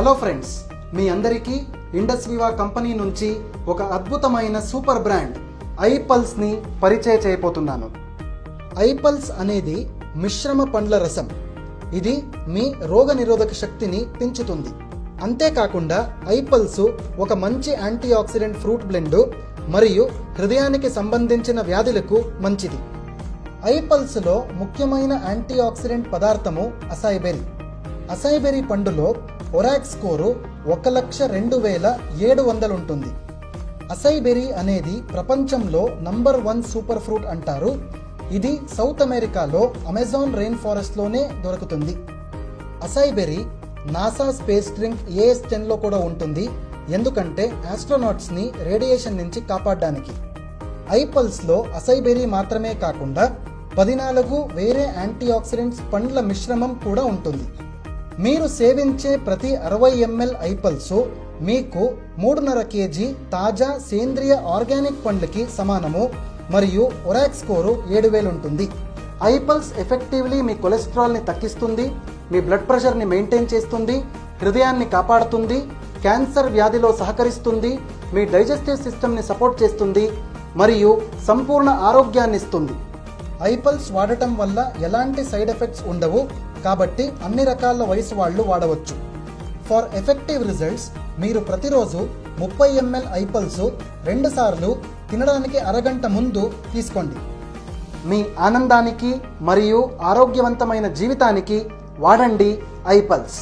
Hello friends, మీ అందరికీ Indus వివా company నుంచి ఒక అద్భుతమైన సూపర్ బ్రాండ్ ఐపల్స్ని పరిచయం చేయబోతున్నాను. ఐపల్స్ అనేది మిశ్రమ పండ్ల రసం. ఇది మీ రోగనిరోధక శక్తిని పెంచుతుంది. అంతేకాకుండా ఐపల్స్ ఒక మంచి యాంటీ ఆక్సిడెంట్ ఫ్రూట్ బ్లెండ్ మరియు హృదయానికి సంబంధించిన వ్యాధులకు మంచిది. ఐపల్స్లో ముఖ్యమైన యాంటీ ఆక్సిడెంట్ పదార్థము అసాయ్ బెర్రీ. అసాయ్ బెర్రీ పండులో ఒరాక్ స్కోరు 1,02,700 ఉంటుంది. అసాయ్ బెర్రీ అనేది ప్రపంచంలో నంబర్ 1 సూపర్ ఫ్రూట్ అంటారు. ఇది సౌత్ అమెరికాలో అమెజాన్ రెయిన్ ఫారెస్ట్లోనే దొరుకుతుంది. అసాయ్ బెర్రీ నాసా స్పేస్ డ్రింక్ AS-10లో కూడా ఉంటుంది, ఎందుకంటే ఆస్ట్రోనాట్స్ని రేడియేషన్ నుంచి కాపాడడానికి. ఐపల్స్లో అసాయ్ బెర్రీ మాత్రమే కాకుండా 14 వేరే యాంటీ ఆక్సిడెంట్స్ పండ్ల మిశ్రమం కూడా ఉంటుంది. మీరు సేవించే ప్రతి 60 ml ఐపల్స్ మీకు 3.5 kg తాజా సేంద్రియ ఆర్గానిక్ పండ్లకి సమానము మరియు ఒరాక్ స్కోరు 7000 ఉంటుంది. ఐపల్స్ ఎఫెక్టివ్లీ మీ కొలెస్ట్రాల్ని తగ్గిస్తుంది, మీ బ్లడ్ ప్రెషర్ని మెయింటైన్ చేస్తుంది, హృదయాన్ని కాపాడుతుంది, క్యాన్సర్ వ్యాధిలో సహకరిస్తుంది, మీ డైజెస్టివ్ సిస్టమ్ని సపోర్ట్ చేస్తుంది మరియు సంపూర్ణ ఆరోగ్యాన్ని ఇస్తుంది. ఐపల్స్ వాడటం వల్ల ఎలాంటి సైడ్ ఎఫెక్ట్స్ ఉండవు, కాబట్టి అన్ని రకాల వయసు వాళ్ళు వాడవచ్చు. ఫర్ ఎఫెక్టివ్ రిజల్ట్స్ మీరు ప్రతిరోజు 30 ml ఐపల్స్ 2 సార్లు తినడానికి అరగంట ముందు తీసుకోండి. మీ ఆనందానికి మరియు ఆరోగ్యవంతమైన జీవితానికి వాడండి ఐపల్స్.